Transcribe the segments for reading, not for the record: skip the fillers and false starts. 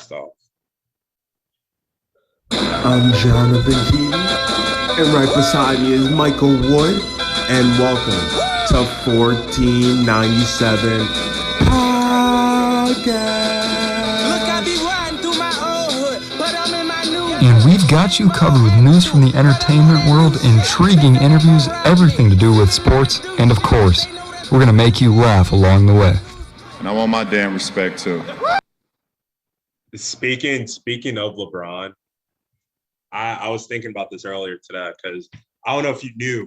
blast off. I'm Jonathan Keaton, and right beside me is Michael Wood, and welcome to 1497 Podcast. And we've got you covered with news from the entertainment world, intriguing interviews, everything to do with sports, and of course, we're going to make you laugh along the way. And I want my damn respect too. Speaking of LeBron, I was thinking about this earlier today because I don't know if you knew,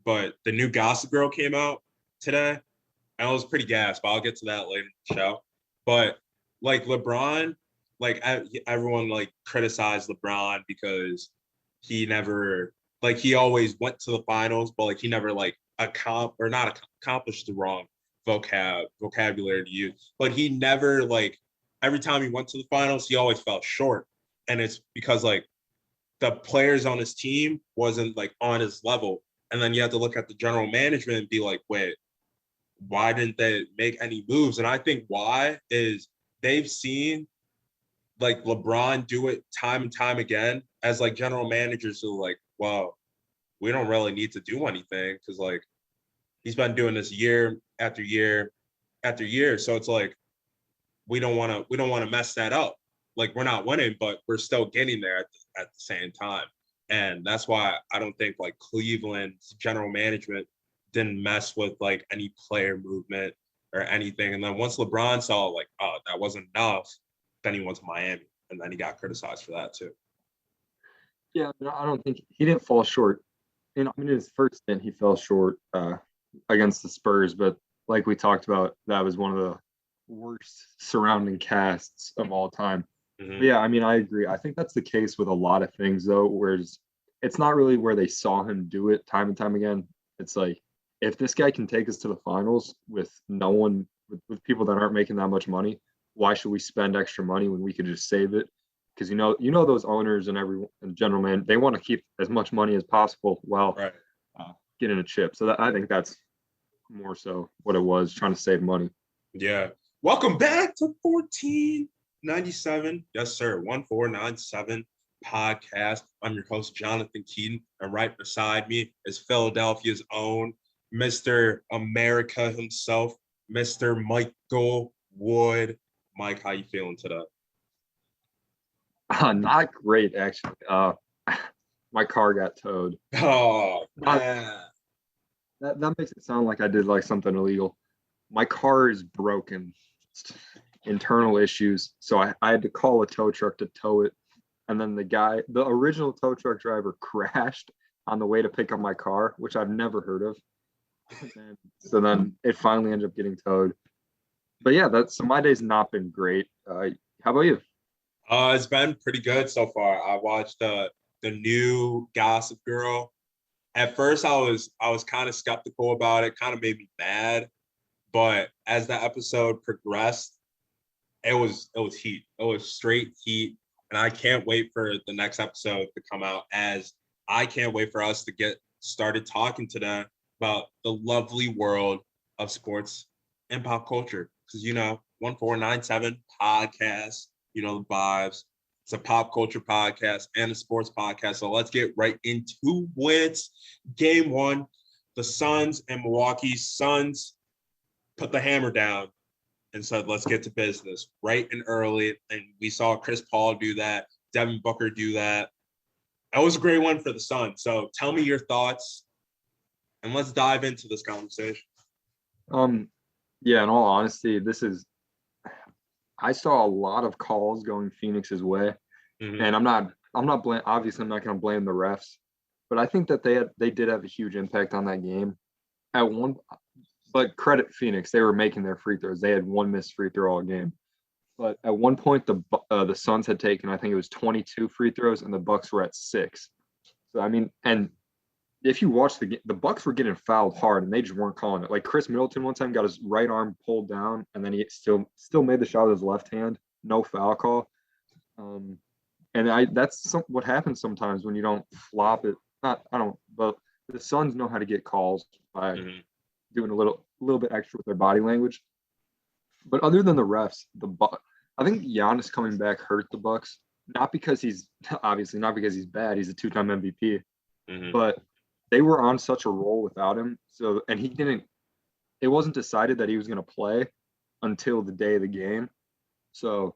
but the new Gossip Girl came out today. And I was pretty gassed, but I'll get to that later in the show. But like LeBron, like everyone like criticized LeBron because he never like he always went to the finals, but like he never like accomplished the wrong vocabulary to use. But he never like every time he went to the finals, he always fell short. And it's because like the players on his team wasn't like on his level. And then you have to look at the general management and be like, wait, why didn't they make any moves? And I think why is they've seen like LeBron do it time and time again as like general managers who are like, well, we don't really need to do anything because like he's been doing this year after year after year. So it's like we don't want to mess that up. Like we're not winning, but we're still getting there at the same time. And that's why I don't think like Cleveland's general management didn't mess with like any player movement or anything. And then once LeBron saw like, oh, that wasn't enough, then he went to Miami. And then he got criticized for that too. Yeah, I don't think he didn't fall short. In his first stint, he fell short against the Spurs. But like we talked about, that was one of the worst surrounding casts of all time. Mm-hmm. Yeah, I agree. I think that's the case with a lot of things, though, whereas it's not really where they saw him do it time and time again. It's like, if this guy can take us to the finals with no one, with people that aren't making that much money, why should we spend extra money when we could just save it? Because you know those owners and general man, they want to keep as much money as possible while getting a chip. So I think that's more so what it was, trying to save money. Yeah. Welcome back to 1497. Yes, sir. 1497 podcast. I'm your host, Jonathan Keaton. And right beside me is Philadelphia's own Mr. America himself, Mr. Michael Wood. Mike, how you feeling today? Not great, actually. My car got towed. Oh, man. That makes it sound like I did like something illegal. My car is broken. Internal issues. So I had to call a tow truck to tow it. And then the original tow truck driver crashed on the way to pick up my car, which I've never heard of. And so then it finally ended up getting towed. But yeah, so my day's not been great. How about you? It's been pretty good so far. I watched the new Gossip Girl. At first, I was kind of skeptical about it. Kind of made me mad, but as the episode progressed, it was heat. It was straight heat, and I can't wait for the next episode to come out. As I can't wait for us to get started talking today about the lovely world of sports and pop culture. Because 1497 podcast. You know the vibes. It's a pop culture podcast and a sports podcast. So let's get right into it. Game 1, the Suns and Milwaukee Suns put the hammer down and said, let's get to business right and early. And we saw Chris Paul do that, Devin Booker do that. That was a great one for the Suns. So tell me your thoughts and let's dive into this conversation. Yeah, in all honesty, I saw a lot of calls going Phoenix's way, and I'm not obviously I'm not going to blame the refs, but I think that they did have a huge impact on that game. But credit Phoenix, they were making their free throws. They had one missed free throw all game, but at one point the Suns had taken, I think it was 22 free throws, and the Bucks were at 6. So and if you watch the game, the Bucks were getting fouled hard, and they just weren't calling it. Like Chris Middleton one time got his right arm pulled down, and then he still made the shot with his left hand. No foul call. That's what happens sometimes when you don't flop it. But the Suns know how to get calls by doing a little bit extra with their body language. But other than the refs, I think Giannis coming back hurt the Bucks, not because he's obviously not because he's bad. He's a two-time MVP, Mhm. but they were on such a roll without him. So, and he didn't. It wasn't decided that he was going to play until the day of the game. So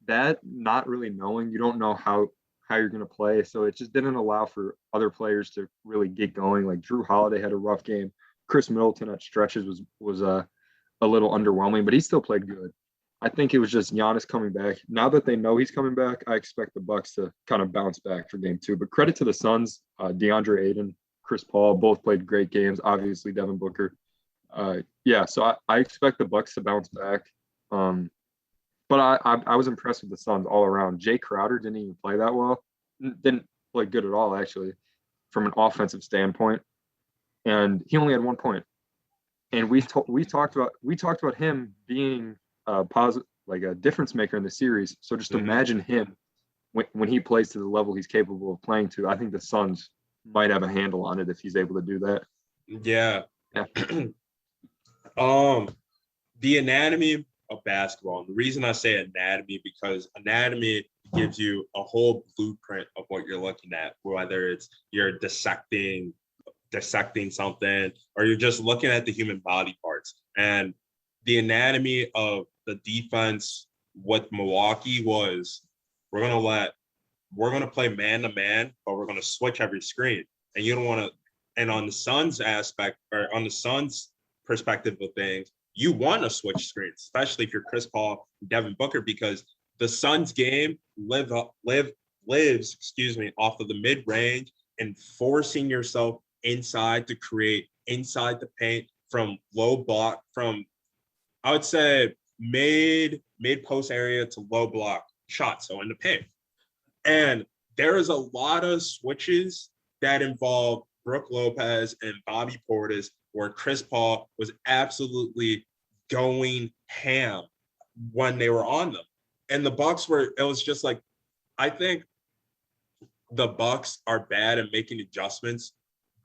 that not really knowing, you don't know how you're going to play. So it just didn't allow for other players to really get going. Like Drew Holiday had a rough game. Chris Middleton at stretches was a little underwhelming, but he still played good. I think it was just Giannis coming back. Now that they know he's coming back, I expect the Bucks to kind of bounce back for game two. But credit to the Suns, DeAndre Ayton, Chris Paul, both played great games. Obviously, Devin Booker. Yeah, so I expect the Bucks to bounce back. But I was impressed with the Suns all around. Jay Crowder didn't even play that well. Didn't play good at all, actually, from an offensive standpoint. And he only had 1 point. And we talked about him being a positive, like a difference maker in the series. So just imagine him when he plays to the level he's capable of playing to. I think the Suns might have a handle on it if he's able to do that. Yeah. Yeah. The anatomy of basketball. And the reason I say anatomy, because anatomy gives you a whole blueprint of what you're looking at, whether it's you're dissecting something or you're just looking at the human body parts. And the anatomy of the defense with Milwaukee was we're gonna play man to man, but we're gonna switch every screen. And you don't want to. And on the Suns aspect, or on the Suns perspective of things, you want to switch screens, especially if you're Chris Paul, Devin Booker, because the Suns game lives, off of the mid range and forcing yourself inside to create inside the paint from low block, from I would say mid post area to low block shots, so in the paint. And there is a lot of switches that involve Brooke Lopez and Bobby Portis, where Chris Paul was absolutely going ham when they were on them. And the Bucks it was just like, I think the Bucks are bad at making adjustments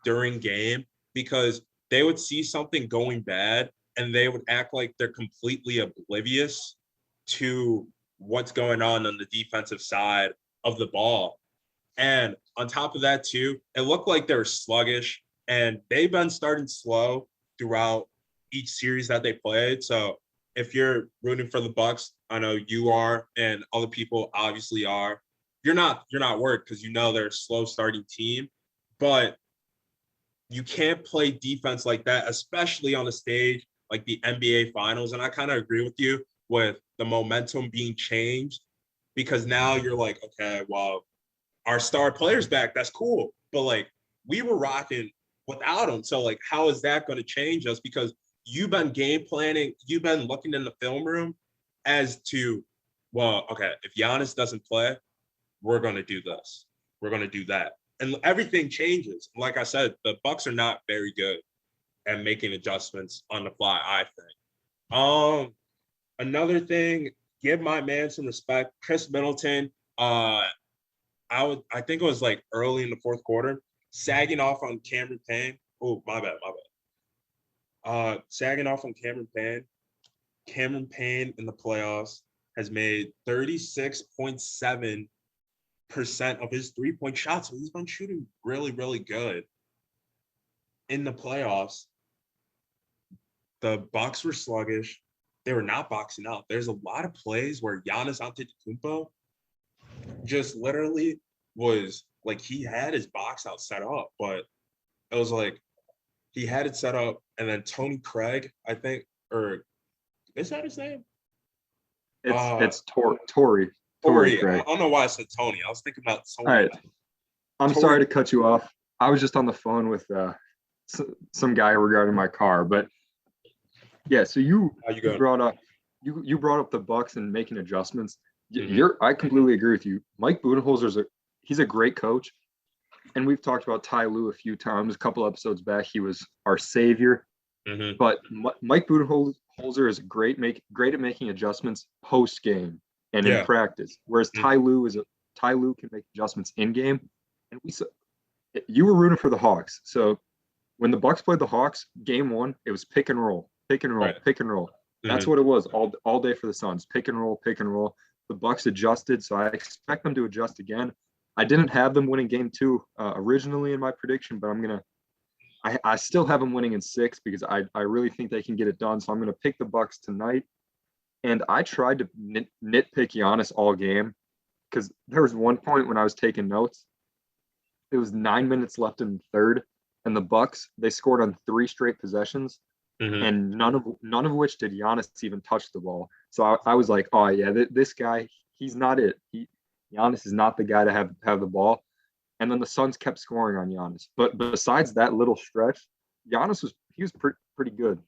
during game because they would see something going bad and they would act like they're completely oblivious to what's going on the defensive side of the ball. And on top of that, too, it looked like they were sluggish, and they've been starting slow throughout each series that they played. So if you're rooting for the Bucks, I know you are, and other people obviously are. You're not worried because you know they're a slow starting team, but you can't play defense like that, especially on a stage like the NBA Finals. And I kind of agree with you with the momentum being changed because now you're like, okay, well, our star players back, that's cool. But like we were rocking without him. So like, how is that going to change us? Because you've been game planning, you've been looking in the film room as to, well, okay, if Giannis doesn't play, we're going to do this. We're going to do that. And everything changes. Like I said, the Bucks are not very good at making adjustments on the fly, I think. Another thing, give my man some respect. Chris Middleton, I think it was like early in the fourth quarter, sagging off on Cameron Payne. Oh, my bad. Sagging off on Cameron Payne. Cameron Payne in the playoffs has made 36.7% of his 3-point shots. So he's been shooting really, really good in the playoffs. The Bucks were sluggish. They were not boxing out. There's a lot of plays where Giannis Antetokounmpo just literally was like he had his box out set up, but it was like he had it set up, and then Tony Craig, I think, or is that his name? It's Tory Craig. Craig. I don't know why I said Tony. I was thinking about Tony. All right. I'm sorry to cut you off. I was just on the phone with some guy regarding my car, but yeah. So you brought up the Bucks and making adjustments. Mm-hmm. I completely agree with you. Mike Budenholzer he's a great coach, and we've talked about Ty Lue a few times. A couple episodes back, he was our savior. Mm-hmm. But Mike Budenholzer is great at making adjustments post game and in practice, whereas Ty Lue can make adjustments in game. And you were rooting for the Hawks, so when the Bucks played the Hawks, game one, it was pick and roll, right. pick and roll. That's what it was all day for the Suns. Pick and roll, pick and roll. The Bucks adjusted, so I expect them to adjust again. I didn't have them winning game 2 originally in my prediction, but I still have them winning in 6 because I really think they can get it done. So I'm gonna pick the Bucks tonight. And I tried to nitpick Giannis all game because there was one point when I was taking notes. It was 9 minutes left in the third, and the Bucks, they scored on 3 straight possessions, and none of which did Giannis even touch the ball. So I was like, oh yeah, this guy, he's not it. Giannis is not the guy to have the ball. And then the Suns kept scoring on Giannis. But besides that little stretch, Giannis was pretty good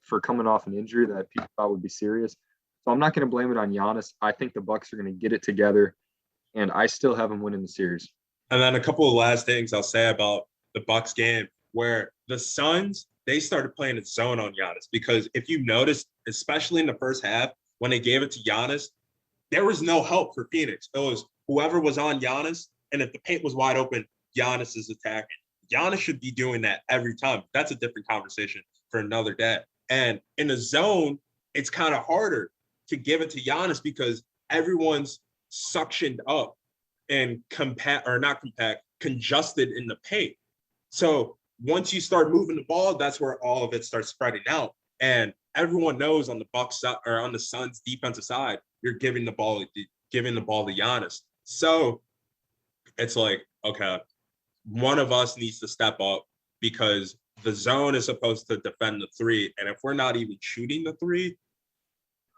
for coming off an injury that people thought would be serious. So I'm not going to blame it on Giannis. I think the Bucks are going to get it together, and I still have them winning the series. And then a couple of last things I'll say about the Bucks game, where the Suns, they started playing a zone on Giannis, because if you notice, especially in the first half, when they gave it to Giannis, there was no help for Phoenix. It was whoever was on Giannis, and if the paint was wide open, Giannis is attacking. Giannis should be doing that every time. That's a different conversation for another day. And in the zone, it's kind of harder to give it to Giannis because everyone's suctioned up and congested in the paint. So once you start moving the ball, that's where all of it starts spreading out. And everyone knows on the Bucks or on the Suns defensive side, you're giving the ball to Giannis. So it's like, okay, one of us needs to step up because the zone is supposed to defend the 3. And if we're not even shooting the 3,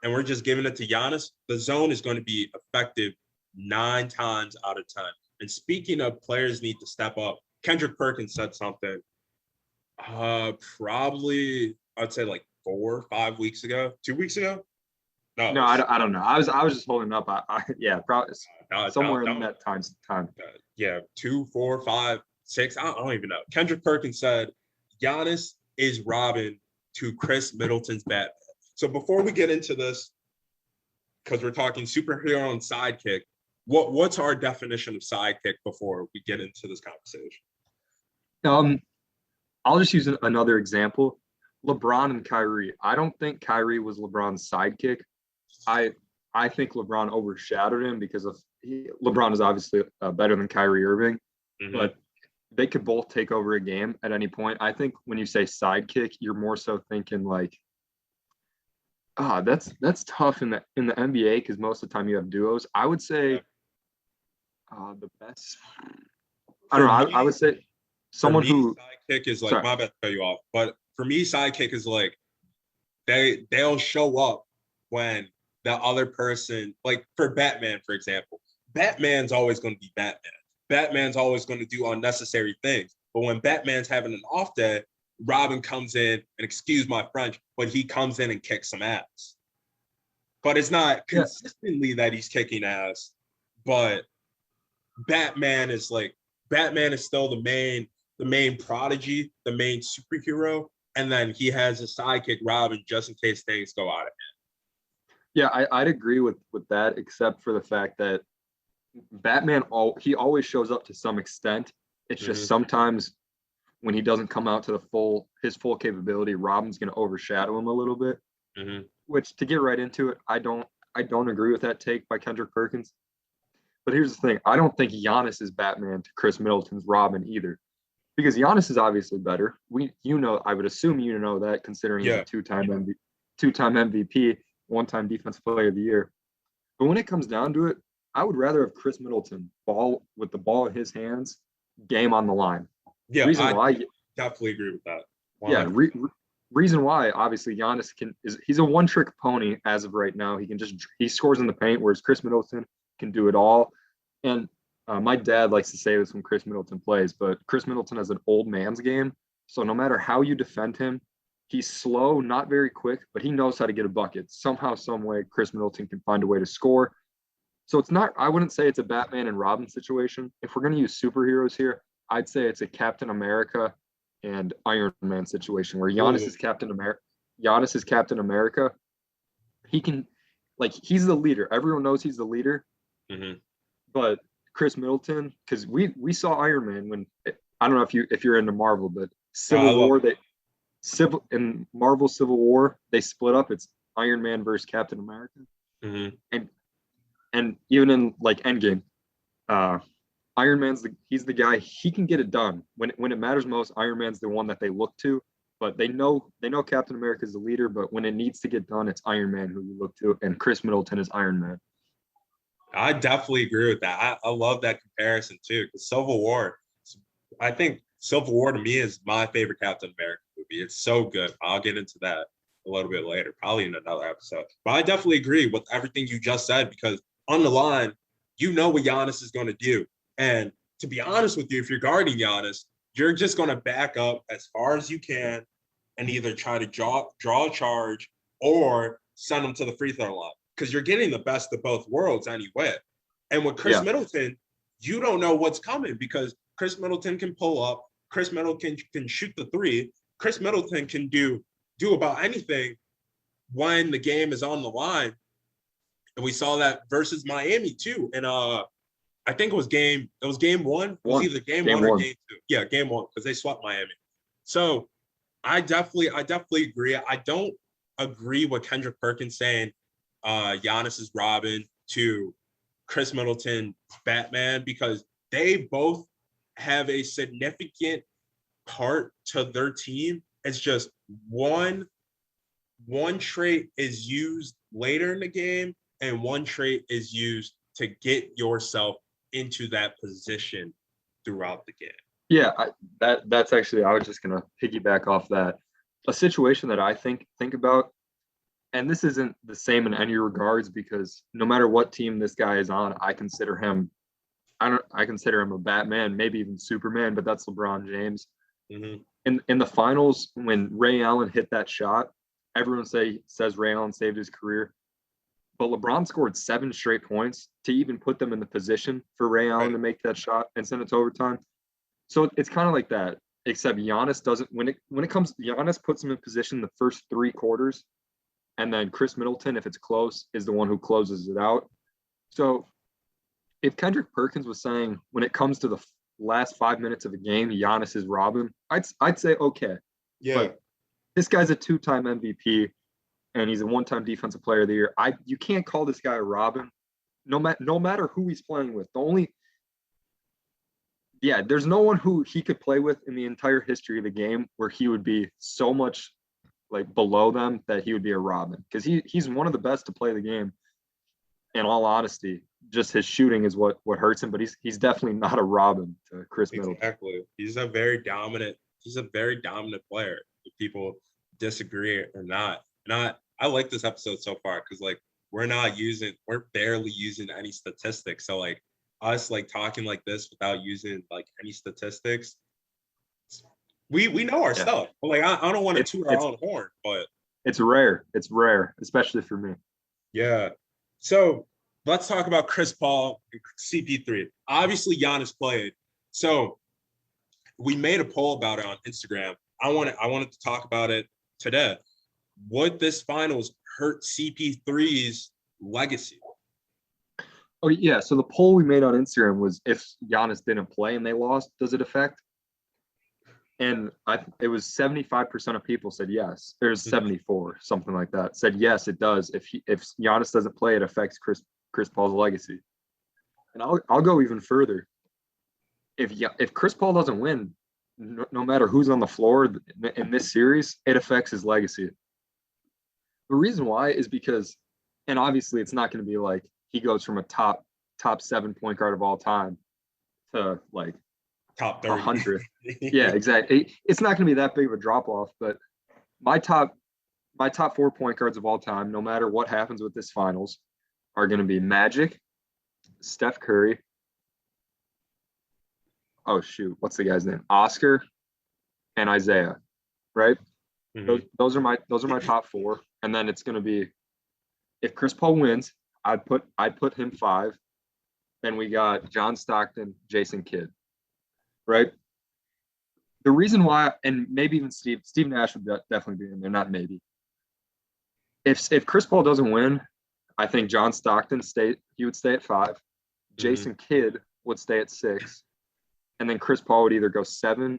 and we're just giving it to Giannis, the zone is going to be effective 9 times out of 10. And speaking of players need to step up, Kendrick Perkins said something probably, I'd say like 4 or 5 weeks ago, 2 weeks ago. No, I don't know. I was just holding up. Yeah, probably somewhere in that time. Yeah, 2, 4, 5, 6. I don't even know. Kendrick Perkins said Giannis is Robin to Chris Middleton's Batman. So before we get into this, because we're talking superhero and sidekick, what's our definition of sidekick before we get into this conversation? I'll just use another example. LeBron and Kyrie. I don't think Kyrie was LeBron's sidekick. I think LeBron overshadowed him because LeBron is obviously better than Kyrie Irving, but they could both take over a game at any point. I think when you say sidekick, you're more so thinking like, that's tough in the NBA because most of the time you have duos. I would say the best. I don't know. I would say someone who sidekick is like, my bad to cut you off, but for me, sidekick is like they'll show up when the other person, like for Batman, for example, Batman's always going to be Batman. Batman's always going to do unnecessary things. But when Batman's having an off day, Robin comes in, and excuse my French, but he comes in and kicks some ass. But it's not consistently that he's kicking ass, but Batman is still the main prodigy, the main superhero, and then he has a sidekick, Robin, just in case things go out of hand. Yeah, I'd agree with that, except for the fact that Batman, he always shows up to some extent. It's just sometimes when he doesn't come out to his full capability, Robin's going to overshadow him a little bit. Which, to get right into it, I don't agree with that take by Kendrick Perkins. But here's the thing: I don't think Giannis is Batman to Chris Middleton's Robin either, because Giannis is obviously better. I would assume you know that, considering he's a two-time MVP, one-time Defensive Player of the Year. But when it comes down to it, I would rather have Chris Middleton with the ball in his hands, game on the line. Yeah, I definitely agree with that. 100%. Yeah, reason why, obviously, Giannis he's a one-trick pony as of right now. He scores in the paint, whereas Chris Middleton can do it all. And my dad likes to say this when Chris Middleton plays, but Chris Middleton has an old man's game. So no matter how you defend him, he's slow, not very quick, but he knows how to get a bucket. Somehow, some way, Chris Middleton can find a way to score. So I wouldn't say it's a Batman and Robin situation. If we're going to use superheroes here, I'd say it's a Captain America and Iron Man situation where Giannis is Captain America. Giannis is Captain America. He can, he's the leader. Everyone knows he's the leader. But Chris Middleton, because we saw Iron Man when, I don't know if you're into Marvel, but Marvel Civil War, they split up. It's Iron Man versus Captain America. Mhm. And even in like Endgame, Iron Man's he's the guy. He can get it done when it matters most. Iron Man's the one that they look to, but they know Captain America is the leader. But when it needs to get done, it's Iron Man who you look to, and Chris Middleton is Iron Man. I definitely agree with that. I love that comparison too. Because Civil War, I think Civil War to me is my favorite Captain America movie. It's so good. I'll get into that a little bit later, probably in another episode. But I definitely agree with everything you just said because on the line, you know what Giannis is going to do. And to be honest with you, if you're guarding Giannis, you're just going to back up as far as you can and either try to draw a charge or send them to the free throw line because you're getting the best of both worlds anyway. And with Chris Middleton, you don't know what's coming because Chris Middleton can pull up. Chris Middleton can shoot the three. Chris Middleton can do about anything when the game is on the line. And we saw that versus Miami too. And I think it was game one. It was either game one or game two. Yeah, game one, because they swept Miami. So I definitely agree. I don't agree with Kendrick Perkins saying Giannis is Robin to Chris Middleton Batman because they both have a significant part to their team. It's just one trait is used later in the game and one trait is used to get yourself into that position throughout the game. Yeah, that's actually, I was just gonna piggyback off that. A situation that I think about, and this isn't the same in any regards because no matter what team this guy is on, I consider him a Batman, maybe even Superman, but that's LeBron James. Mm-hmm. In the finals, when Ray Allen hit that shot, everyone says Ray Allen saved his career. But LeBron scored 7 straight points to even put them in the position for Ray Allen to make that shot and send it to overtime. So it's kind of like that, except Giannis doesn't. When it comes, Giannis puts him in position the first 3 quarters, and then Chris Middleton, if it's close, is the one who closes it out. So if Kendrick Perkins was saying when it comes to the last 5 minutes of a game, Giannis is Robin, I'd say okay. Yeah. But this guy's a 2-time MVP. And he's a 1-time defensive player of the year. You can't call this guy a Robin, no matter who he's playing with. There's no one who he could play with in the entire history of the game where he would be so much like below them that he would be a Robin because he's one of the best to play the game. In all honesty, just his shooting is what hurts him, but he's definitely not a Robin to Chris Middleton. Exactly. He's a very dominant player. If people disagree or not. And I like this episode so far because like we're barely using any statistics. So like us like talking like this without using like any statistics, we know our stuff. But like I don't want to toot our own horn, but it's rare. It's rare, especially for me. Yeah. So let's talk about Chris Paul and CP3. Obviously Giannis played. So we made a poll about it on Instagram. I wanted to talk about it today. Would this finals hurt CP3's legacy? Oh, yeah. So the poll we made on Instagram was if Giannis didn't play and they lost, does it affect? And it was 75% of people said yes. There's 74, something like that, said yes, it does. If Giannis doesn't play, it affects Chris Paul's legacy. And I'll go even further. If Chris Paul doesn't win, no matter who's on the floor in this series, it affects his legacy. The reason why is because, and obviously it's not going to be like he goes from a top 7 point guard of all time to like top 30. 100. Yeah, exactly. It's not going to be that big of a drop off, but my top 4 point guards of all time, no matter what happens with this finals, are going to be Magic, Steph Curry. Oh shoot, what's the guy's name? Oscar and Isaiah, right? Mm-hmm. Those are my top 4. And then it's going to be, if Chris Paul wins, I'd put him 5. Then we got John Stockton, Jason Kidd, right? The reason why, and maybe even Steve Nash would definitely be in there, not maybe. If Chris Paul doesn't win, I think John Stockton would stay at 5. Mm-hmm. Jason Kidd would stay at 6. And then Chris Paul would either go 7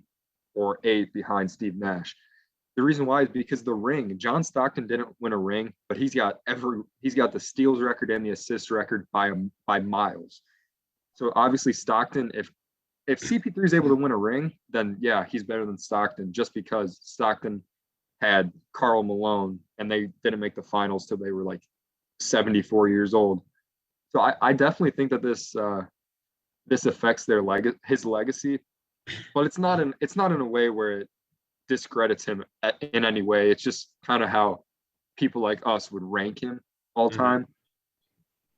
or 8 behind Steve Nash. The reason why is because the ring. John Stockton didn't win a ring, but he's got the steals record and the assist record by miles. So obviously Stockton, if CP3 is able to win a ring, then yeah, he's better than Stockton just because Stockton had Karl Malone and they didn't make the finals till they were like 74 years old. So I definitely think that this affects his legacy, but it's not in a way where it discredits him in any way. It's just kind of how people like us would rank him all time.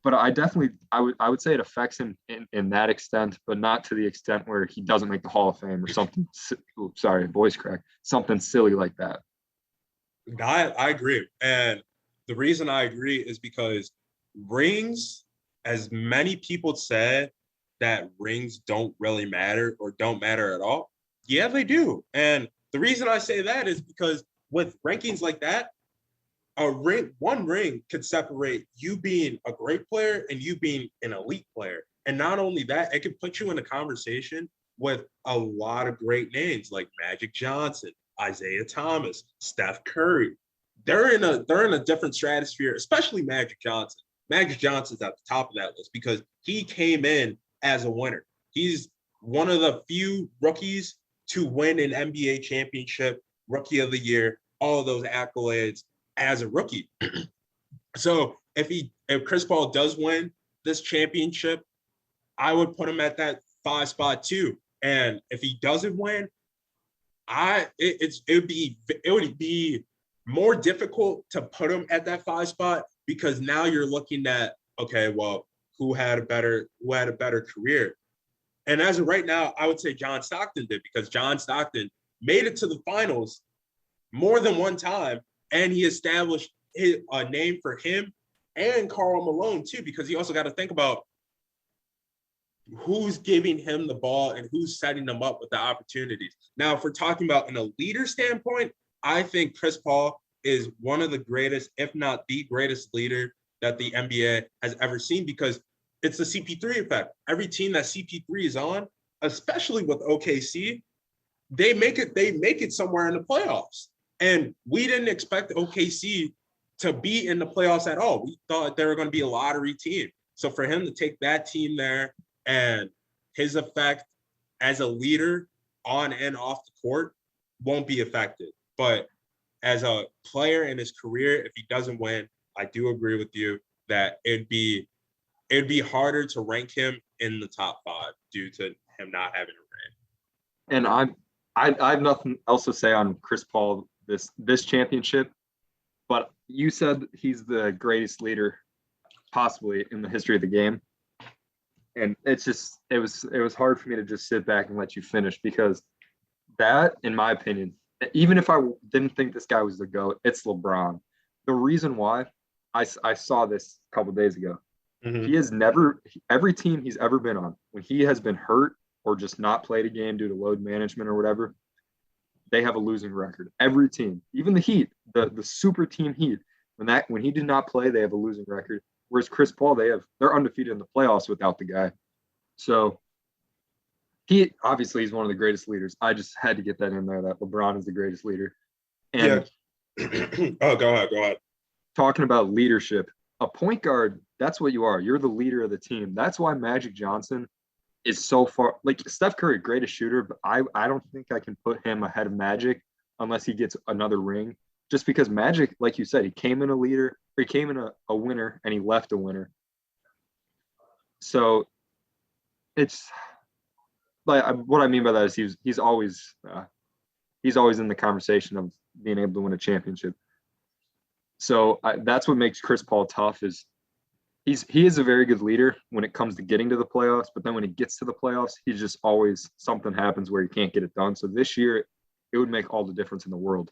But I would say it affects him in that extent, but not to the extent where he doesn't make the Hall of Fame or something. Sorry, voice crack. Something silly like that. I agree. And the reason I agree is because rings, as many people said that rings don't really matter or don't matter at all. Yeah, they do. And the reason I say that is because with rankings like that, one ring could separate you being a great player and you being an elite player. And not only that, it could put you in a conversation with a lot of great names like Magic Johnson, Isaiah Thomas, Steph Curry. They're in a different stratosphere, especially Magic Johnson. Magic Johnson's at the top of that list because he came in as a winner. He's one of the few rookies to win an NBA championship, Rookie of the Year, all of those accolades as a rookie. So if Chris Paul does win this championship, I would put him at that 5 spot too. And if he doesn't win, it would be more difficult to put him at that 5 spot because now you're looking at, okay, well, who had a better career? And as of right now, I would say John Stockton did because John Stockton made it to the finals more than one time, and he established a name for him and Karl Malone too, because you also got to think about who's giving him the ball and who's setting them up with the opportunities. Now, if we're talking about in a leader standpoint, I think Chris Paul is one of the greatest, if not the greatest leader that the NBA has ever seen because it's the CP3 effect. Every team that CP3 is on, especially with OKC, they make it somewhere in the playoffs. And we didn't expect OKC to be in the playoffs at all. We thought they were going to be a lottery team. So for him to take that team there and his effect as a leader on and off the court won't be affected. But as a player in his career, if he doesn't win, I do agree with you that it'd be harder to rank him in the top 5 due to him not having a ring. And I have nothing else to say on Chris Paul this championship, but you said he's the greatest leader possibly in the history of the game. And it was hard for me to just sit back and let you finish because that, in my opinion, even if I didn't think this guy was the GOAT, it's LeBron. The reason why I saw this a couple of days ago. He has never, every team he's ever been on, when he has been hurt or just not played a game due to load management or whatever, they have a losing record. Every team, even the Heat, the super team Heat, when he did not play, they have a losing record. Whereas Chris Paul, they're undefeated in the playoffs without the guy. So he's one of the greatest leaders. I just had to get that in there that LeBron is the greatest leader. And Oh, go ahead. Talking about leadership, a point guard, that's what you are. You're the leader of the team. That's why Magic Johnson is so far, like Steph Curry, greatest shooter, but I don't think I can put him ahead of Magic unless he gets another ring. Just because Magic, like you said, he came in a leader, or he came in a winner, and he left a winner. So it's like what I mean by that is he's always in the conversation of being able to win a championship. So that's what makes Chris Paul tough is he is a very good leader when it comes to getting to the playoffs, but then when he gets to the playoffs, he's just always something happens where he can't get it done. So this year, it would make all the difference in the world.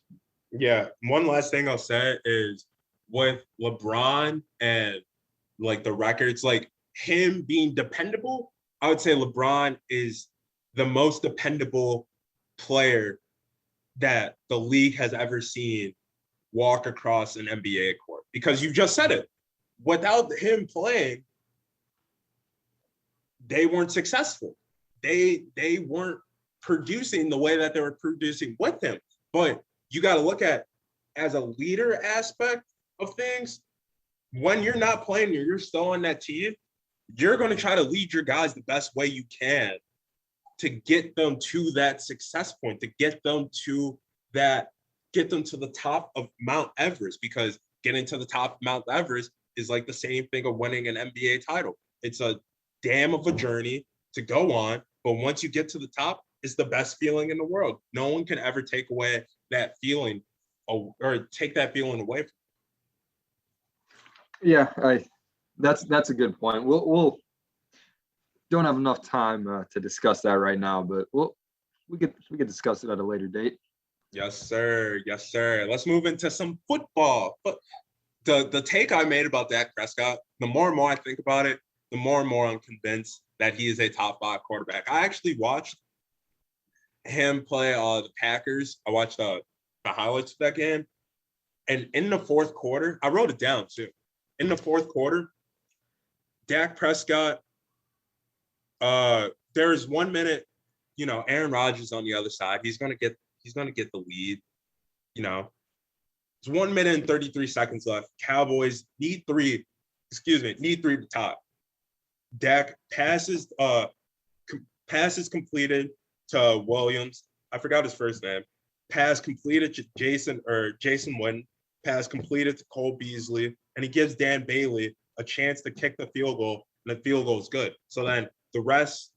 Yeah. One last thing I'll say is with LeBron and like the records, like him being dependable, I would say LeBron is the most dependable player that the league has ever seen walk across an NBA court because you just said it. Without him playing, they weren't successful. They weren't producing the way that they were producing with him. But you got to look at as a leader aspect of things. When you're not playing, you're still on that team, you're going to try to lead your guys the best way you can to get them to that success point, to get them to the top of Mount Everest, because getting to the top of Mount Everest is like the same thing of winning an NBA title. It's a damn of a journey to go on, but once you get to the top, it's the best feeling in the world. No one can ever take away that feeling or take that feeling away from Yeah, that's a good point. We'll don't have enough time to discuss that right now, but we could discuss it at a later date. Yes, sir. Yes, sir. Let's move into some football. But the take I made about Dak Prescott, the more and more I think about it, the more and more I'm convinced that he is a top 5 quarterback. I actually watched him play the Packers. I watched the highlights of that game. And in the fourth quarter, I wrote it down too. In the fourth quarter, Dak Prescott, there's 1 minute, Aaron Rodgers on the other side. He's gonna get the lead. It's 1 minute and 33 seconds left. Cowboys need three to top. Dak passes completed to Williams. I forgot his first name. Pass completed to Jason Witten. Pass completed to Cole Beasley, and he gives Dan Bailey a chance to kick the field goal, and the field goal is good. So then the rest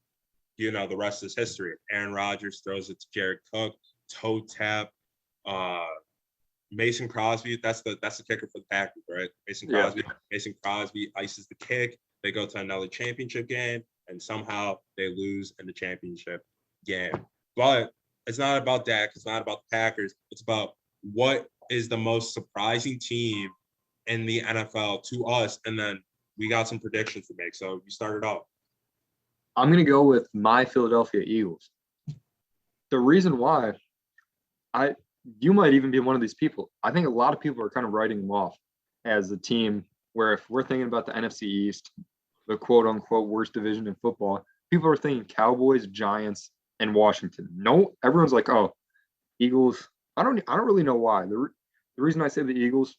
is history. Aaron Rodgers throws it to Jared Cook, toe tap, Mason Crosby. That's the kicker for the Packers, right? Mason Crosby ices the kick. They go to another championship game, and somehow they lose in the championship game. But it's not about Dak. It's not about the Packers. It's about what is the most surprising team in the NFL to us. And then we got some predictions to make. So you started off. I'm going to go with my Philadelphia Eagles. The reason why, you might even be one of these people. I think a lot of people are kind of writing them off as a team where, if we're thinking about the NFC East, the quote unquote worst division in football, people are thinking Cowboys, Giants, and Washington. No, everyone's like, oh, Eagles. I don't really know why. The reason I say the Eagles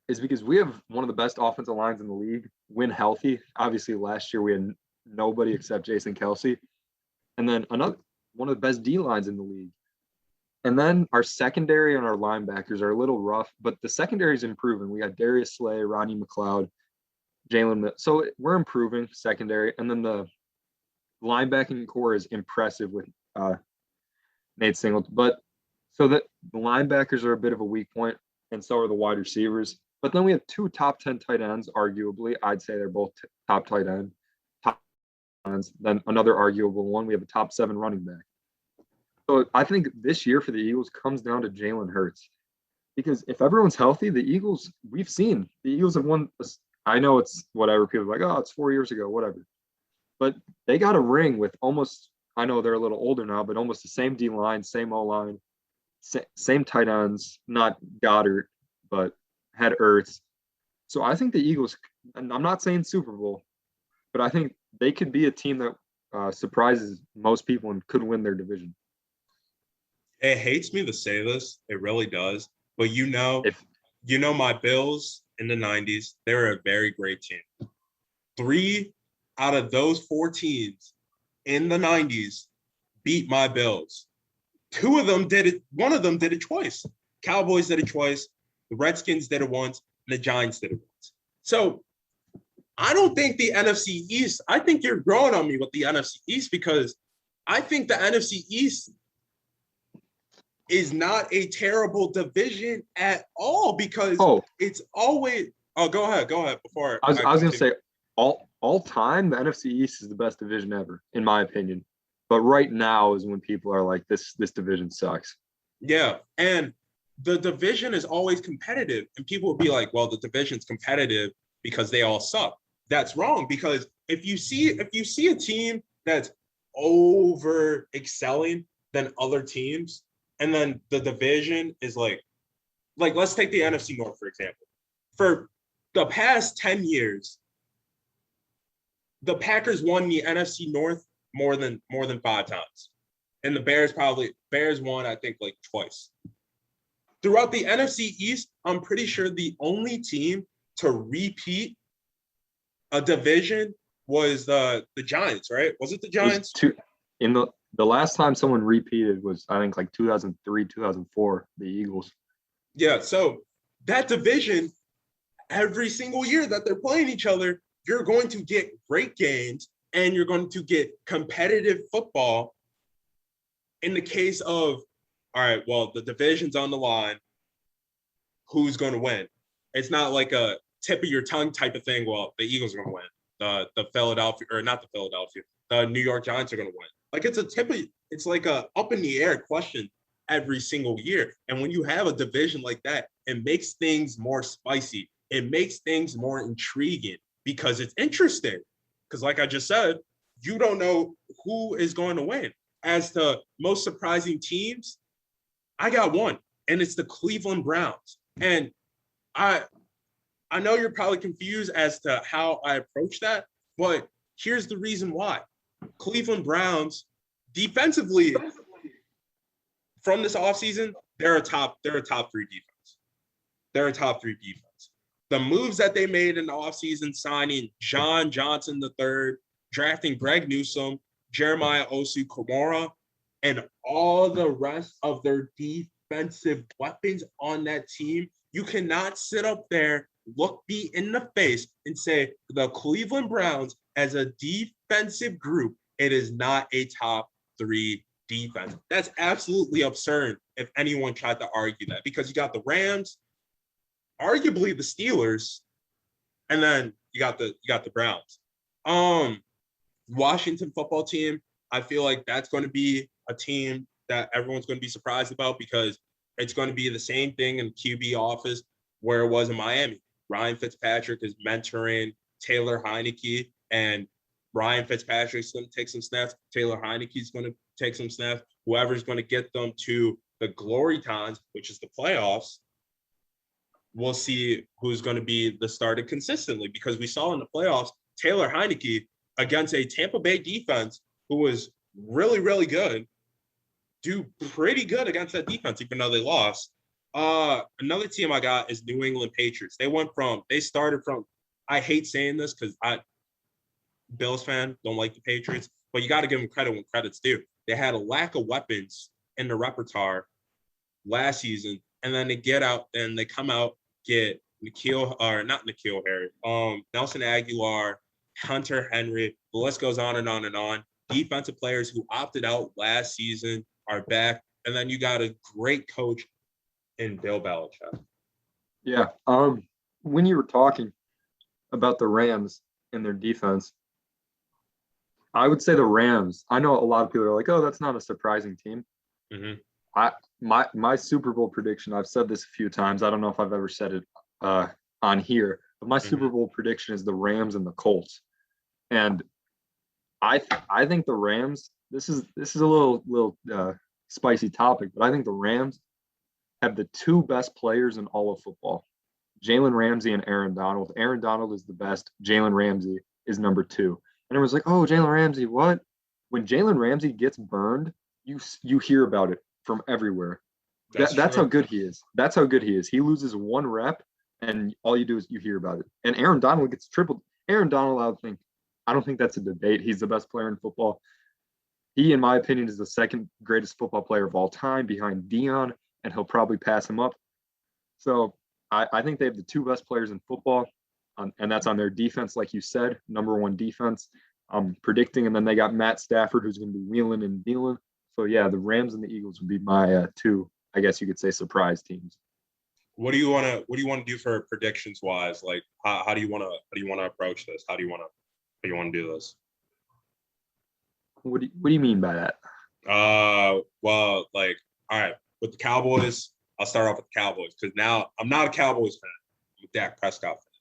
is because we have one of the best offensive lines in the league when healthy. Obviously, last year we had nobody except Jason Kelce. And then one of the best D lines in the league. And then our secondary and our linebackers are a little rough, but the secondary is improving. We got Darius Slay, Ronnie McLeod, Jalen. So we're improving secondary. And then the linebacking core is impressive with Nate Singleton. But so that the linebackers are a bit of a weak point, and so are the wide receivers. But then we have 2 top 10 tight ends, arguably. I'd say they're both top tight ends. Then another arguable one, we have a top 7 running back. So I think this year for the Eagles comes down to Jalen Hurts. Because if everyone's healthy, the Eagles, we've seen, the Eagles have won. I know it's whatever. People are like, oh, it's 4 years ago, whatever. But they got a ring with almost, I know they're a little older now, but almost the same D-line, same O-line, same tight ends, not Goddard, but had Ertz. So I think the Eagles, and I'm not saying Super Bowl, but I think they could be a team that surprises most people and could win their division. It hates me to say this. It really does. But my Bills in the 90s, they were a very great team. 3 out of those 4 teams in the 90s beat my Bills. 2 of them did it. One of them did it twice. Cowboys did it twice. The Redskins did it once. And the Giants did it once. So I don't think the NFC East, I think you're growing on me with the NFC East, because I think the NFC East is not a terrible division at all, because it's always – go ahead. Before I was going to say, all time, the NFC East is the best division ever, in my opinion. But right now is when people are like, this division sucks. Yeah, and the division is always competitive. And people will be like, well, the division's competitive because they all suck. That's wrong, because if you see a team that's over excelling than other teams, and then the division is like let's take the NFC North, for example. For the past 10 years, the Packers won the NFC North more than 5 times. And the Bears won, I think, like twice. throughout the NFC East, I'm pretty sure the only team to repeat a division was the Giants, right? Was it the It was Giants? in the last time someone repeated was, I think, like 2003, 2004, the Eagles. Yeah, so that division, every single year that they're playing each other, you're going to get great games and you're going to get competitive football. In the case of, all right, well, the division's on the line, who's going to win? It's not like a tip of your tongue type of thing. Well, the Eagles are going to win. The Philadelphia, or not the Philadelphia, the New York Giants are going to win. Like it's like a up in the air question every single year. And when you have a division like that, it makes things more spicy. It makes things more intriguing because it's interesting. Because like I just said, you don't know who is going to win. As to most surprising teams, I got one, and it's the Cleveland Browns. And I know you're probably confused as to how I approach that, but here's the reason why. Cleveland Browns defensively from this offseason, they're a top 3 defense. They're a top 3 defense. The moves that they made in the offseason, signing John Johnson III, drafting Greg Newsome, Jeremiah Osu-Komora, and all the rest of their defensive weapons on that team, you cannot sit up there, look me in the face, and say the Cleveland Browns as a defensive group, it is not a top 3 defense. That's absolutely absurd if anyone tried to argue that, because you got the Rams, arguably the Steelers, and then you got the Browns. Washington football team, I feel like that's going to be a team that everyone's going to be surprised about because it's going to be the same thing in the QB office where it was in Miami. Ryan Fitzpatrick is mentoring Taylor Heineke, and Ryan Fitzpatrick's going to take some snaps. Taylor Heineke's going to take some snaps. Whoever's going to get them to the glory times, which is the playoffs, we'll see who's going to be the starter consistently, because we saw in the playoffs, Taylor Heineke against a Tampa Bay defense who was really, really good, do pretty good against that defense, even though they lost. Another team I got is New England Patriots. They started from, I hate saying this because Bills fan, don't like the Patriots, but you got to give them credit when credit's due. They had a lack of weapons in the repertoire last season, and then they come out, get Nelson Aguilar, Hunter Henry, the list goes on and on and on. Defensive players who opted out last season are back, and then you got a great coach in Bill Belichick. Yeah. When you were talking about the Rams and their defense, I would say the Rams. I know a lot of people are like, "Oh, that's not a surprising team." Mm-hmm. My Super Bowl prediction. I've said this a few times. I don't know if I've ever said it on here, but my Super Bowl prediction is the Rams and the Colts. And I think the Rams. This is a little spicy topic, but I think the Rams have the 2 best players in all of football: Jalen Ramsey and Aaron Donald. Aaron Donald is the best. Jalen Ramsey is number 2. And everyone's like, "Oh, Jalen Ramsey, what?" When Jalen Ramsey gets burned, you hear about it from everywhere. That's how good he is. That's how good he is. He loses 1 rep, and all you do is you hear about it. And Aaron Donald gets tripled. Aaron Donald, I don't think that's a debate. He's the best player in football. He, in my opinion, is the 2nd greatest football player of all time behind Deion, and he'll probably pass him up. So I think they have the 2 best players in football, and that's on their defense, like you said, number 1 defense. I'm predicting, and then they got Matt Stafford, who's going to be wheeling and dealing. So yeah, the Rams and the Eagles would be my 2, I guess you could say, surprise teams. What do you want to do for predictions wise? Like, how do you want to approach this? How do you want to do this? What do you mean by that? Well, like, all right, with the Cowboys, I'll start off with the Cowboys because now I'm not a Cowboys fan. I'm a Dak Prescott fan,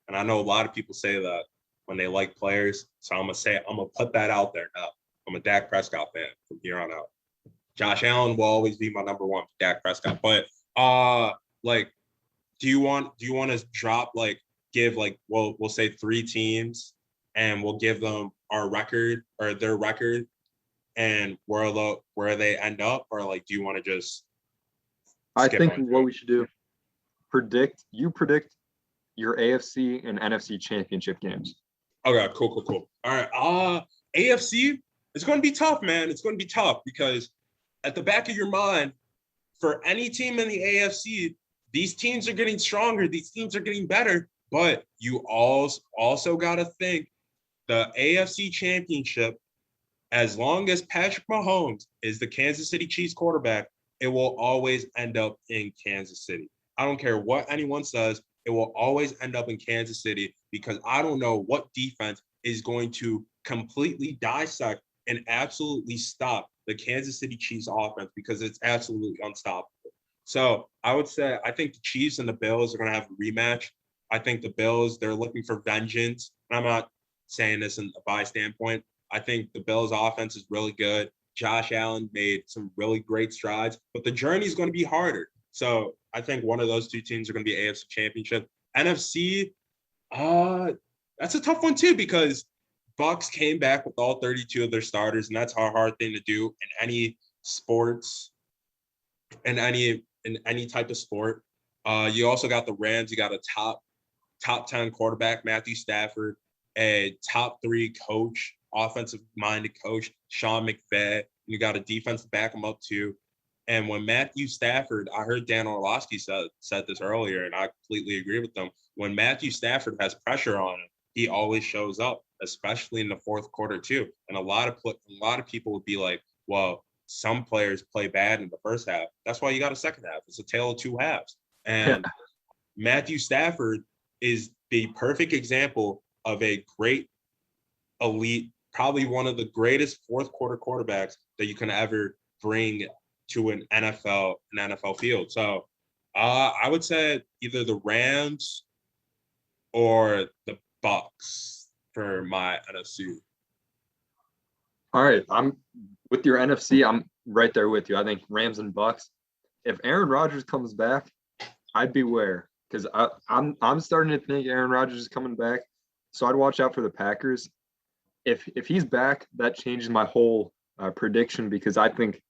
and I know a lot of people say that when they like players. So I'm gonna put that out there now. I'm a Dak Prescott fan from here on out. Josh Allen will always be my number 1 for Dak Prescott. But like, do you want to drop, like, give, like, we'll say 3 teams, and we'll give them our record or their record and where they end up, or like, do you want to just I skip think on what to we should do, predict your AFC and NFC championship games. Okay, cool. All right. AFC, it's going to be tough, man. It's going to be tough because at the back of your mind, for any team in the AFC, these teams are getting stronger. These teams are getting better. But you also got to think the AFC championship, as long as Patrick Mahomes is the Kansas City Chiefs quarterback, it will always end up in Kansas City. I don't care what anyone says. It will always end up in Kansas City because I don't know what defense is going to completely dissect and absolutely stop the Kansas City Chiefs offense because it's absolutely unstoppable. So I would say I think the Chiefs and the Bills are going to have a rematch. I think the Bills, they're looking for vengeance. And I'm not saying this in a bias standpoint. I think the Bills offense is really good. Josh Allen made some really great strides, but the journey is going to be harder. So I think one of those two teams are going to be AFC Championship. NFC, that's a tough one too because Bucks came back with all 32 of their starters, and that's a hard thing to do in any sports, in any type of sport. You also got the Rams. You got a top 10 quarterback, Matthew Stafford, a top 3 coach, offensive-minded coach, Sean McVay. You got a defense to back him up too. And when Matthew Stafford, I heard Dan Orlovsky said this earlier, and I completely agree with them. When Matthew Stafford has pressure on him, he always shows up, especially in the fourth quarter too. And a lot of people would be like, "Well, some players play bad in the first half. That's why you got a second half. It's a tale of two halves." And Matthew Stafford is the perfect example of a great elite, probably one of the greatest fourth quarter quarterbacks that you can ever bring to an NFL field. So I would say either the Rams or the Bucks for my NFC. All right, I'm with your NFC. I'm right there with you. I think Rams and Bucks. If Aaron Rodgers comes back, I'd beware because I'm starting to think Aaron Rodgers is coming back. So I'd watch out for the Packers. If he's back, that changes my whole prediction because I think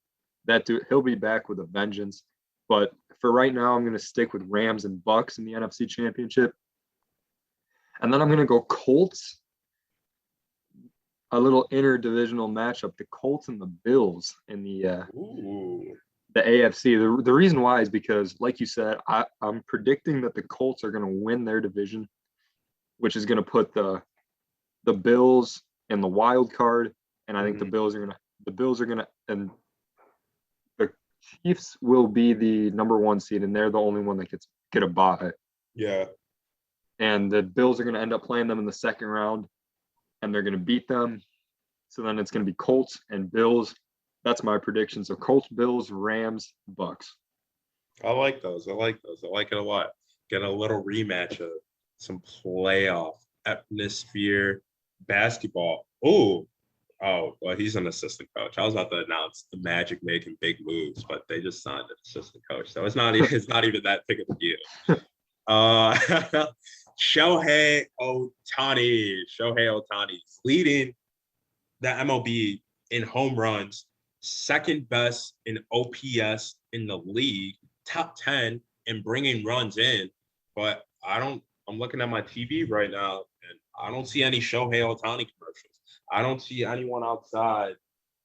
that he'll be back with a vengeance. But for right now, I'm going to stick with Rams and Bucks in the NFC Championship. And then I'm going to go Colts, a little interdivisional matchup, the Colts and the Bills in the AFC. The reason why is because, like you said, I'm predicting that the Colts are going to win their division, which is going to put the Bills in the wild card. And I think the Bills are going to, and the Chiefs will be the number 1 seed, and they're the only one that get a bye. Yeah. And the Bills are going to end up playing them in the second round, and they're going to beat them. So then it's going to be Colts and Bills. That's my prediction. So Colts, Bills, Rams, Bucks. I like those. I like it a lot. Get a little rematch of some playoff atmosphere basketball. Oh, well, he's an assistant coach. I was about to announce the Magic making big moves, but they just signed an assistant coach, so it's not even that big of a deal. Shohei Ohtani is leading the MLB in home runs, second best in OPS in the league, top 10 in bringing runs in. But I'm looking at my TV right now, and I don't see any Shohei Ohtani commercials. I don't see anyone outside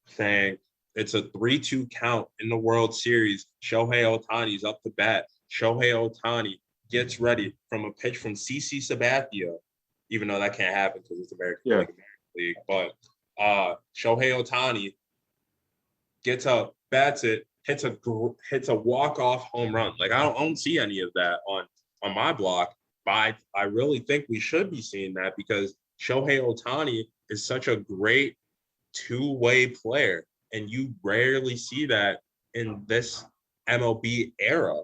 saying it's a 3-2 count in the World Series. Shohei Ohtani's up to bat. Shohei Ohtani gets ready from a pitch from CC Sabathia, even though that can't happen because it's American League. But Shohei Ohtani gets up, bats it, hits a walk-off home run. Like I don't see any of that on my block, but I really think we should be seeing that because Shohei Ohtani is such a great two-way player, and you rarely see that in this MLB era.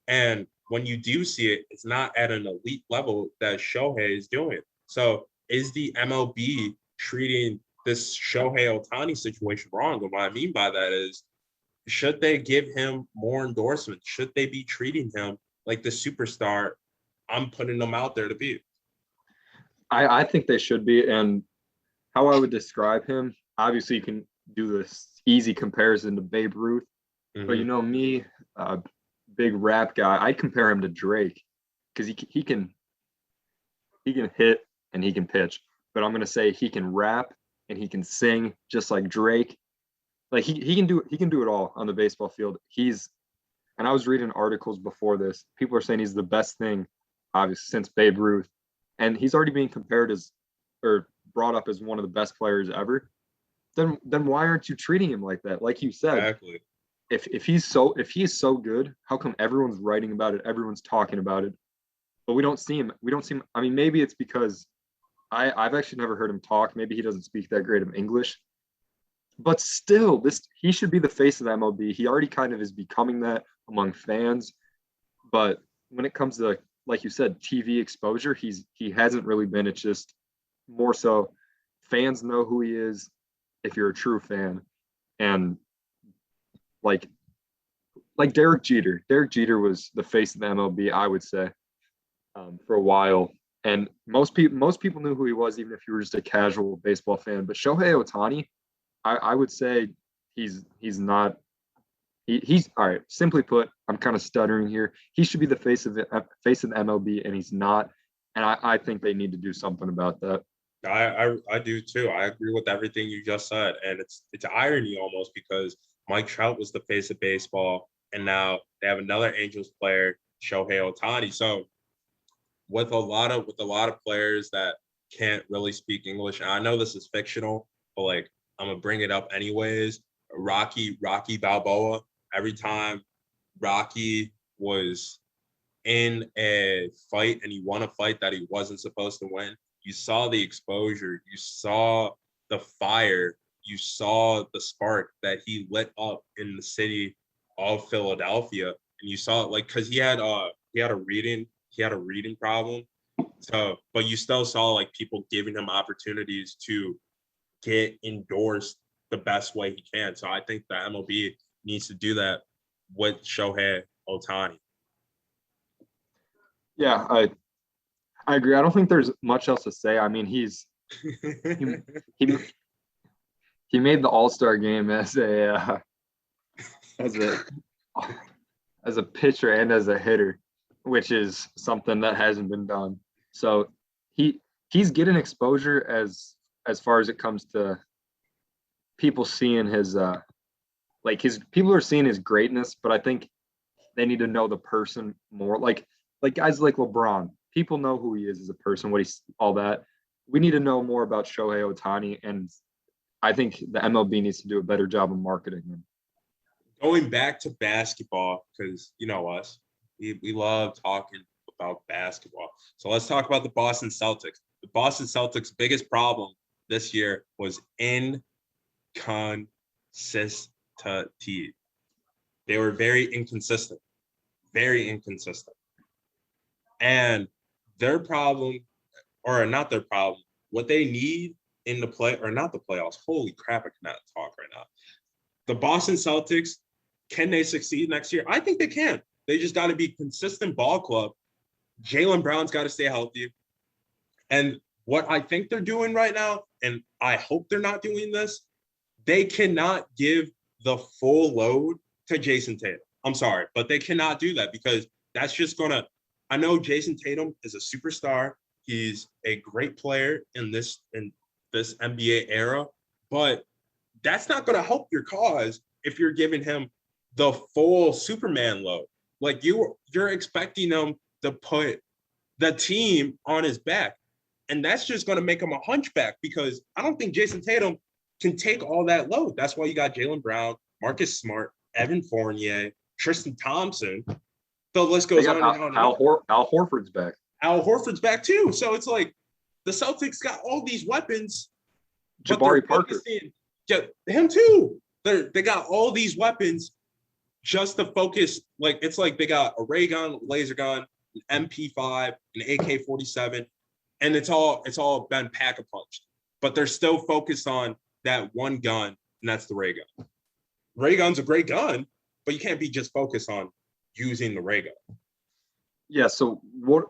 And when you do see it, it's not at an elite level that Shohei is doing. So is the MLB treating this Shohei Ohtani situation wrong? And what I mean by that is, should they give him more endorsements? Should they be treating him like the superstar I'm putting him out there to be? I think they should be. And how I would describe him, obviously you can do this easy comparison to Babe Ruth. But you know me, big rap guy. I'd compare him to Drake because he can hit and he can pitch. But I'm gonna say he can rap and he can sing just like Drake. Like he can do it all on the baseball field. And I was reading articles before this. People are saying he's the best thing, obviously, since Babe Ruth. And he's already being compared as or brought up as one of the best players ever. Then why aren't you treating him like that? Like you said, Exactly. if he's so good, how come everyone's writing about it? Everyone's talking about it, but we don't see him. We don't see him. I mean, maybe it's because I've actually never heard him talk. Maybe he doesn't speak that great of English, but still, he should be the face of the MLB. He already kind of is becoming that among fans, but when it comes to, like you said, TV exposure, he hasn't really been. It's just more so fans know who he is if you're a true fan, and like Derek Jeter. Derek Jeter was the face of the MLB, I would say, for a while. And most people knew who he was, even if you were just a casual baseball fan. But Shohei Ohtani, I would say he's not. He's all right. Simply put, I'm kind of stuttering here. He should be the face of the MLB, and he's not. And I think they need to do something about that. I do too. I agree with everything you just said, and it's irony almost because Mike Trout was the face of baseball, and now they have another Angels player, Shohei Ohtani. So with a lot of players that can't really speak English, and I know this is fictional, but like I'm gonna bring it up anyways. Rocky Balboa. Every time Rocky was in a fight and he won a fight that he wasn't supposed to win, you saw the exposure, you saw the fire, you saw the spark that he lit up in the city of Philadelphia, and you saw it like because he had a reading problem. So, but you still saw like people giving him opportunities to get endorsed the best way he can. So I think the MLB needs to do that with Shohei Ohtani. Yeah, I agree. I don't think there's much else to say. I mean, he made the All-Star game as a pitcher and as a hitter, which is something that hasn't been done. So he's getting exposure as far as it comes to people seeing his people are seeing his greatness, but I think they need to know the person more. Like guys like LeBron, people know who he is as a person, what he's all that. We need to know more about Shohei Ohtani, and I think the MLB needs to do a better job of marketing him. Going back to basketball, because you know us, we love talking about basketball. So let's talk about the Boston Celtics. The Boston Celtics' biggest problem this year was inconsistency. They were very inconsistent. And their problem, or not their problem, what they need in the playoffs. Holy crap, I cannot talk right now. The Boston Celtics, can they succeed next year? I think they can. They just got to be consistent ball club. Jaylen Brown's got to stay healthy. And what I think they're doing right now, and I hope they're not doing this, they cannot give the full load to Jason Tatum. I'm sorry, but they cannot do that because that's just going to – I know Jason Tatum is a superstar. He's a great player in this NBA era, but that's not going to help your cause if you're giving him the full Superman load. Like you're expecting him to put the team on his back, and that's just going to make him a hunchback because I don't think Jason Tatum can take all that load. That's why you got Jaylen Brown, Marcus Smart, Evan Fournier, Tristan Thompson. The list goes on and on. Al Horford's back. Al Horford's back too. So it's like the Celtics got all these weapons. Jabari Parker. Yeah, him too. They got all these weapons just to focus. Like it's like they got a ray gun, laser gun, an MP5, an AK-47, and it's all been pack-a-punched. But they're still focused on that one gun, and that's the ray gun. Ray gun's a great gun, but you can't be just focused on using the ray gun. Yeah, so what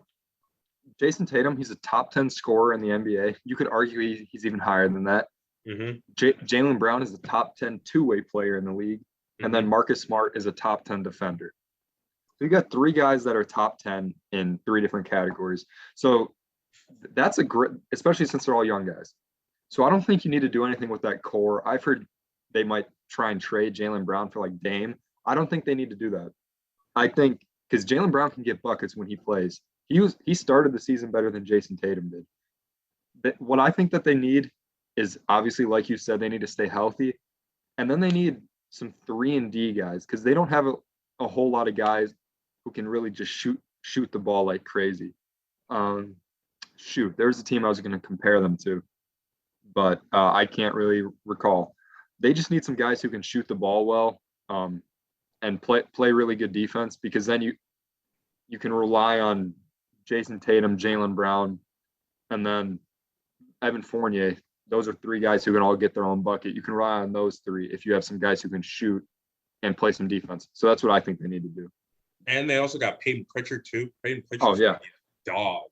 Jason Tatum, he's a top 10 scorer in the NBA. You could argue he's even higher than that. Mm-hmm. Jaylen Brown is a top 10 two-way player in the league. Mm-hmm. And then Marcus Smart is a top 10 defender. you got 3 guys that are top 10 in 3 different categories. So that's a great, especially since they're all young guys. So I don't think you need to do anything with that core. I've heard they might try and trade Jaylen Brown for like Dame. I don't think they need to do that. I think because Jaylen Brown can get buckets when he plays. He started the season better than Jason Tatum did. But what I think that they need is obviously, like you said, they need to stay healthy, and then they need some 3-and-D guys because they don't have a whole lot of guys who can really just shoot the ball like crazy. There's a team I was going to compare them to, but I can't really recall. They just need some guys who can shoot the ball well, and play really good defense, because then you can rely on Jason Tatum, Jaylen Brown, and then Evan Fournier. Those are 3 guys who can all get their own bucket. You can rely on those 3 if you have some guys who can shoot and play some defense. So that's what I think they need to do. And they also got Peyton Pritchard too. Peyton Pritchard's yeah, a dog,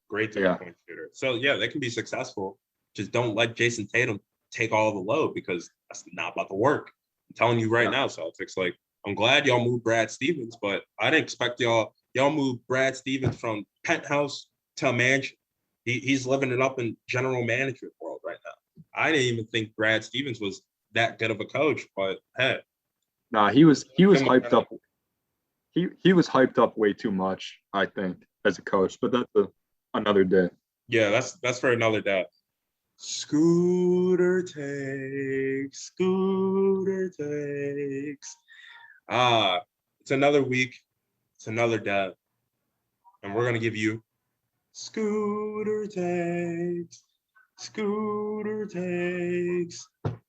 great 3-point shooter. So yeah, they can be successful. Just don't let Jason Tatum take all the load, because that's not about to work. I'm telling you right now, Celtics. Like, I'm glad y'all moved Brad Stevens, but I didn't expect y'all moved Brad Stevens from penthouse to a mansion. He's living it up in general management world right now. I didn't even think Brad Stevens was that good of a coach, but hey. Nah, he was hyped up. He was hyped up way too much, I think, as a coach, but that's another day. Yeah, that's for another day. Scooter takes. It's another week. It's another day. And we're going to give you Scooter takes.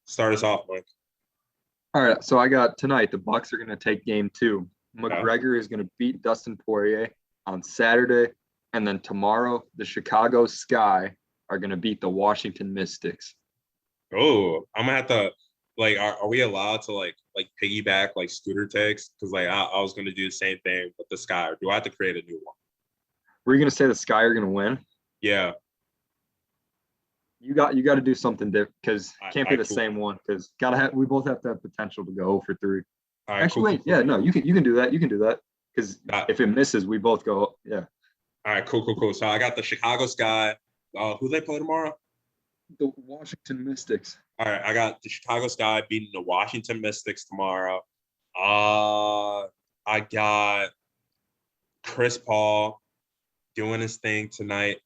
Start us off, Mike. All right, so I got tonight, the Bucks are going to take game 2. McGregor is going to beat Dustin Poirier on Saturday. And then tomorrow, the Chicago Sky are going to beat the Washington Mystics. Oh, I'm going to have to, like, are we allowed to, like piggyback, like, Scooter takes? Because, like, I was going to do the same thing with the Sky. Or do I have to create a new one? Were you going to say the Sky are going to win? Yeah. You got to do something different, because it can't be the cool. same one, because we both have to have potential to go for 3. All right, Actually, cool. Yeah, no, you can do that. You can do that, because if it misses, we both go. Yeah. All right, cool. So I got the Chicago Sky. Who they play tomorrow? The Washington Mystics. All right, I got the Chicago Sky beating the Washington Mystics tomorrow. I got Chris Paul doing his thing tonight.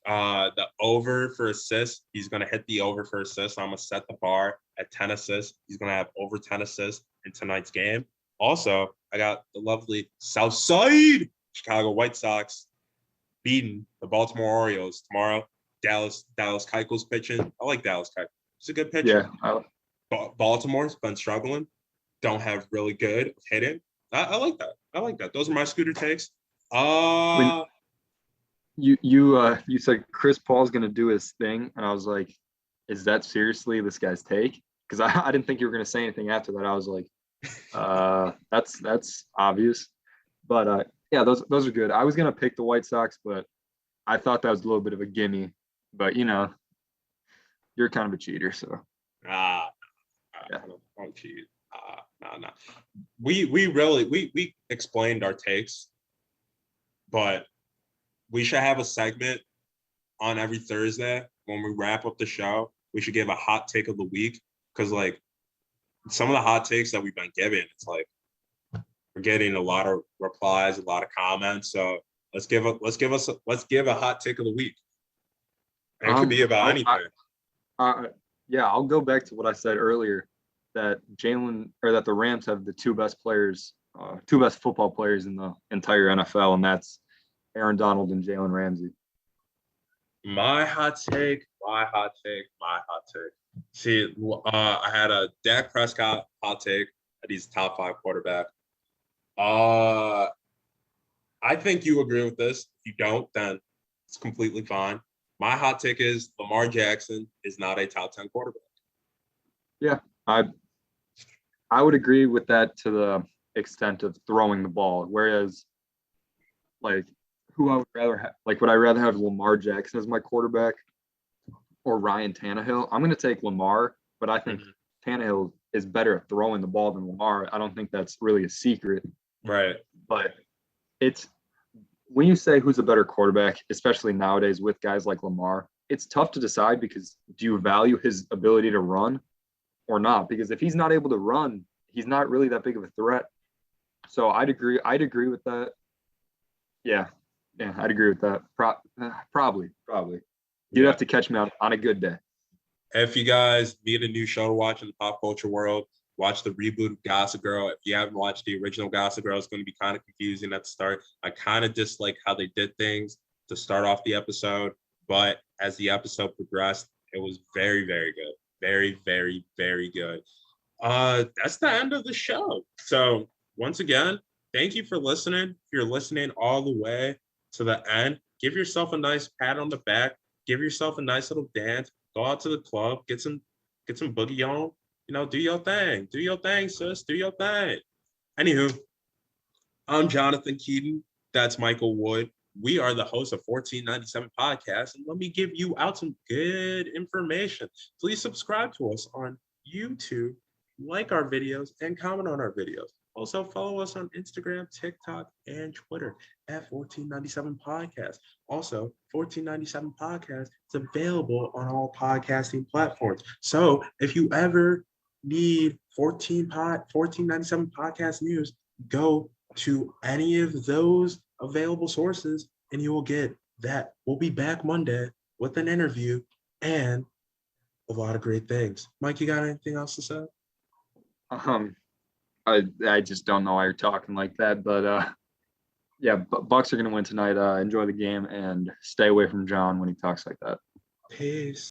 The over for assists, he's going to hit the over for assists. I'm going to set the bar at 10 assists. He's going to have over 10 assists in tonight's game. Also, I got the lovely Southside Chicago White Sox beating the Baltimore Orioles tomorrow. Dallas Keuchel's pitching. I like Dallas Keuchel. He's a good pitcher. Yeah. Baltimore's been struggling. Don't have really good hitting. I like that. Those are my Scooter takes. You said Chris Paul's gonna do his thing, and I was like, is that seriously this guy's take? Because I didn't think you were gonna say anything after that. I was like, that's obvious. But yeah, those are good. I was gonna pick the White Sox, but I thought that was a little bit of a gimme. But you're kind of a cheater, so. I don't cheat. No. We explained our takes, but we should have a segment on every Thursday when we wrap up the show. We should give a hot take of the week, because like some of the hot takes that we've been given, it's like we're getting a lot of replies, a lot of comments. So let's give a hot take of the week. And it could be about anything. Yeah, I'll go back to what I said earlier, that the Rams have the 2 best players, 2 best football players in the entire NFL, and that's Aaron Donald and Jalen Ramsey. My hot take. See, I had a Dak Prescott hot take that he's a top 5 quarterback. I think you agree with this. If you don't, then it's completely fine. My hot take is Lamar Jackson is not a top 10 quarterback. Yeah, I would agree with that to the extent of throwing the ball. Whereas, like, who I would rather have, like, would I rather have Lamar Jackson as my quarterback or Ryan Tannehill? I'm going to take Lamar, but I think Tannehill is better at throwing the ball than Lamar. I don't think that's really a secret. Right. But it's when you say who's a better quarterback, especially nowadays with guys like Lamar, it's tough to decide because do you value his ability to run or not? Because if he's not able to run, he's not really that big of a threat. So I'd agree. I'd agree with that. Yeah. Yeah, I'd agree with that. Probably. You'd Yeah. have to catch me on a good day. If you guys need a new show to watch in the pop culture world, watch the reboot of Gossip Girl. If you haven't watched the original Gossip Girl, it's going to be kind of confusing at the start. I kind of dislike how they did things to start off the episode, but as the episode progressed, it was very, very good. Very, very, very good. That's the end of the show. So once again, thank you for listening. If you're listening all the way to the end, give yourself a nice pat on the back. Give yourself a nice little dance. Go out to the club, get some boogie on. You know, do your thing. Do your thing, sis. Do your thing. Anywho, I'm Jonathan Keaton. That's Michael Wood. We are the hosts of 1497 Podcast, and let me give you out some good information. Please subscribe to us on YouTube, like our videos, and comment on our videos. Also, follow us on Instagram, TikTok, and Twitter at 1497 Podcast. Also, 1497 Podcast is available on all podcasting platforms. So if you ever need 1497 Podcast news, go to any of those available sources and you will get that. We'll be back Monday with an interview and a lot of great things. Mike, you got anything else to say? I just don't know why you're talking like that, but yeah, Bucks are going to win tonight. Enjoy the game and stay away from John when he talks like that. Peace.